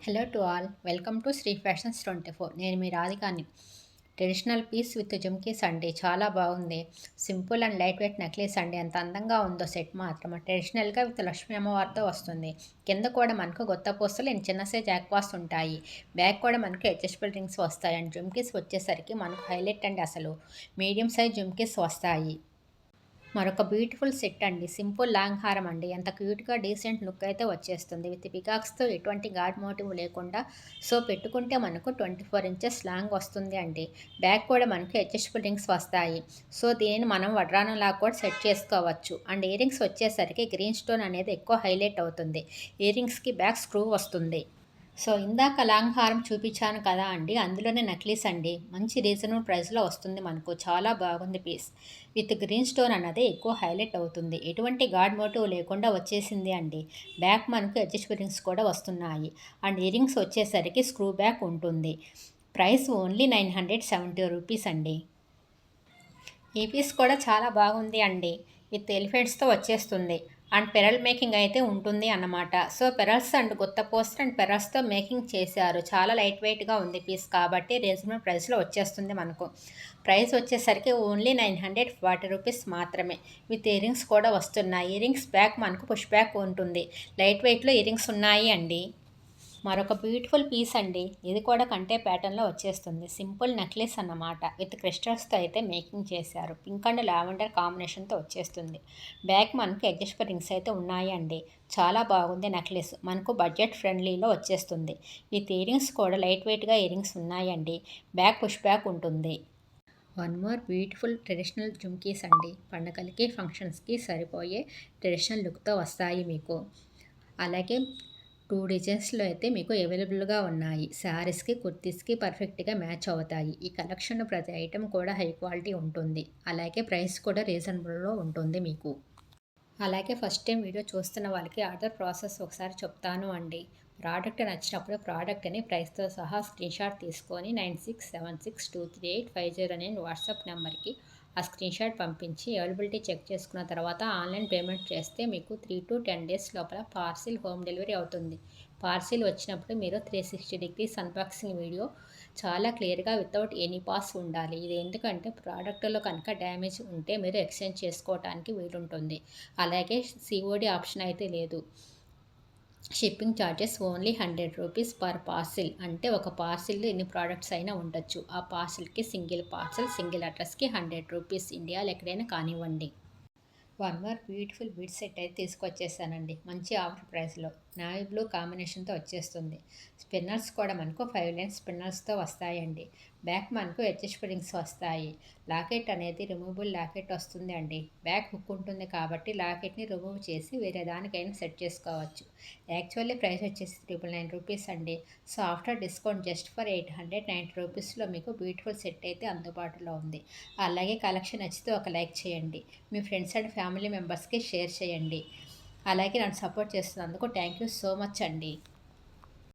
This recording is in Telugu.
Hello to all welcome to Shri fashions 24. నేను మీ రాధికాని. ట్రెడిషనల్ పీస్ విత్ జుమ్కీస్ అండి. చాలా బాగుంది. Simple and light weight necklace అండి. ఎంత అందంగా ఉందో సెట్ మాత్రం. ట్రెడిషనల్గా విత్ లక్ష్మీ అమ్మవారితో వస్తుంది. కింద కూడా మనకు గొత్త పూసలు చిన్న సైజ్ జాక్వాస్ ఉంటాయి. బ్యాక్ కూడా మనకు అడ్జస్టబుల్ రింగ్స్ వస్తాయి. అండ్ జుమ్కీస్ వచ్చేసరికి మనకు హైలైట్ అండి. అసలు మీడియం సైజ్ జుమ్కీస్ వస్తాయి. మరొక బ్యూటిఫుల్ సెట్ అండి. సింపుల్ లాంగ్ హారం అండి. ఎంత క్యూట్గా డీసెంట్ లుక్ అయితే వచ్చేస్తుంది. విత్ పికాక్స్తో ఎటువంటి గాడ్ మోటివ్ లేకుండా. సో పెట్టుకుంటే మనకు 24 ఇంచెస్ లాంగ్ వస్తుంది అండి. బ్యాక్ కూడా మనకు అడ్జస్టబుల్ రింగ్స్ వస్తాయి. సో దీనిని మనం వడ్రానంలాగా కూడా సెట్ చేసుకోవచ్చు. అండ్ ఇయర్ రింగ్స్ వచ్చేసరికి గ్రీన్ స్టోన్ అనేది ఎక్కువ హైలైట్ అవుతుంది. ఇయర్ రింగ్స్కి బ్యాక్ స్క్రూ వస్తుంది. సో ఇందాక లాంగ్ హారం చూపించాను కదా అండి, అందులోనే నక్లీస్ అండి. మంచి రీజనబుల్ ప్రైస్లో వస్తుంది మనకు. చాలా బాగుంది పీస్. విత్ గ్రీన్ స్టోన్ అన్నది ఎక్కువ హైలైట్ అవుతుంది. ఎటువంటి గాడ్ మోటివ్ లేకుండా వచ్చేసింది అండి. బ్యాక్ మనకు అడ్జస్టబుల్ రింగ్స్ కూడా వస్తున్నాయి. అండ్ ఇయర్ రింగ్స్ వచ్చేసరికి స్క్రూ బ్యాక్ ఉంటుంది. ప్రైస్ ఓన్లీ 970 రూపీస్ అండి. ఈ పీస్ కూడా చాలా బాగుంది అండి. విత్ ఎలిఫెంట్స్తో వచ్చేస్తుంది. అండ్ పెరల్ మేకింగ్ అయితే ఉంటుంది అన్నమాట. సో పెరల్స్ అండ్ కొత్త పోస్టర్ అండ్ పెరల్స్తో మేకింగ్ చేశారు. చాలా లైట్ వెయిట్గా ఉంది పీస్ కాబట్టి రీజనబుల్ ప్రైస్లో వచ్చేస్తుంది మనకు. ప్రైస్ వచ్చేసరికి ఓన్లీ 940 రూపీస్ మాత్రమే. విత్ ఇయర్ రింగ్స్ కూడా వస్తున్నాయి. ఇయర్ రింగ్స్ బ్యాక్ మనకు పుష్ బ్యాక్ ఉంటుంది. లైట్ వెయిట్లో ఇయర్ రింగ్స్ ఉన్నాయి అండి. మరొక బ్యూటిఫుల్ పీస్ అండి. ఇది కూడా కంటే ప్యాటర్న్లో వచ్చేస్తుంది. సింపుల్ నెక్లెస్ అన్నమాట. విత్ క్రిస్టల్స్తో అయితే మేకింగ్ చేశారు. పింక్ అండ్ లావెండర్ కాంబినేషన్తో వచ్చేస్తుంది. బ్యాక్ మనకు అడ్జస్టబుల్ రింగ్స్ అయితే ఉన్నాయి అండి. చాలా బాగుంది నెక్లెస్. మనకు బడ్జెట్ ఫ్రెండ్లీలో వచ్చేస్తుంది. విత్ ఇయర్ రింగ్స్ కూడా లైట్ వెయిట్గా ఇయర్ రింగ్స్ ఉన్నాయండి. బ్యాక్ పుష్ బ్యాక్ ఉంటుంది. One more beautiful traditional jhumkis అండి. పండగలకి ఫంక్షన్స్కి సరిపోయే ట్రెడిషనల్ లుక్తో వస్తాయి మీకు. అలాగే 2 డిజైన్స్లో అయితే మీకు అవైలబుల్గా ఉన్నాయి. శారీస్కి కుర్తీస్కి పర్ఫెక్ట్గా మ్యాచ్ అవుతాయి. ఈ కలెక్షన్ ప్రతి ఐటెం కూడా హై క్వాలిటీ ఉంటుంది. అలాగే ప్రైస్ కూడా రీజనబుల్లో ఉంటుంది మీకు. అలాగే ఫస్ట్ టైం వీడియో చూస్తున్న వాళ్ళకి ఆర్డర్ ప్రాసెస్ ఒకసారి చెప్తాను అండి. ప్రోడక్ట్ నచ్చినప్పుడు ప్రోడక్ట్ని ప్రైస్తో సహా స్క్రీన్షాట్ తీసుకొని 9676238550 అనే వాట్సాప్ నెంబర్కి ఆ స్క్రీన్షాట్ పంపించి అవైలబిలిటీ చెక్ చేసుకున్న తర్వాత ఆన్లైన్ పేమెంట్ చేస్తే మీకు 3 to 10 డేస్ లోపల పార్సిల్ హోమ్ డెలివరీ అవుతుంది. పార్సిల్ వచ్చినప్పుడు మీరు 360 డిగ్రీస్ అన్బాక్సింగ్ వీడియో చాలా క్లియర్గా వితౌట్ ఎనీ పాస్ ఉండాలి. ఇది ఎందుకంటే ప్రోడక్ట్లో కనుక డ్యామేజ్ ఉంటే మీరు ఎక్స్చేంజ్ చేసుకోవడానికి వీలుంటుంది. అలాగే సిఓడి ఆప్షన్ అయితే లేదు. Shipping charges only 100 rupees per parcel. అంటే ఒక పార్సిల్లో ఎన్ని ప్రోడక్ట్స్ అయినా ఉండొచ్చు. ఆ పార్సిల్కి సింగిల్ పార్సిల్ సింగిల్ అడ్రస్కి 100 రూపీస్. ఇండియాలో ఎక్కడైనా కానివ్వండి. One more beautiful bead set అయితే తీసుకొచ్చేసానండి. మంచి ఆఫర్ ప్రైస్లో నావీ బ్లూ కాంబినేషన్తో వచ్చేస్తుంది. స్పిన్నర్స్ కూడా మనకు 5 లైన్స్ స్పిన్నర్స్తో వస్తాయండి. బ్యాక్ మనకు అడ్జస్టబుల్ రింగ్స్ వస్తాయి. లాకెట్ అనేది రిమూవబుల్ లాకెట్ వస్తుంది అండి. బ్యాక్ హుక్ ఉంటుంది కాబట్టి లాకెట్ని రిమూవ్ చేసి వేరే దానికైనా సెట్ చేసుకోవచ్చు. యాక్చువల్లీ ప్రైస్ వచ్చేసి 999 రూపీస్ అండి. So after discount just for 890 రూపీస్లో మీకు బ్యూటిఫుల్ సెట్ అయితే అందుబాటులో ఉంది. అలాగే కలెక్షన్ నచ్చితే ఒక లైక్ చేయండి. మీ ఫ్రెండ్స్ అండ్ ఫ్యామిలీ మెంబర్స్కి షేర్ చేయండి. అలాగే నన్ను సపోర్ట్ చేస్తున్నందుకు థ్యాంక్ యూ సో మచ్ అండి.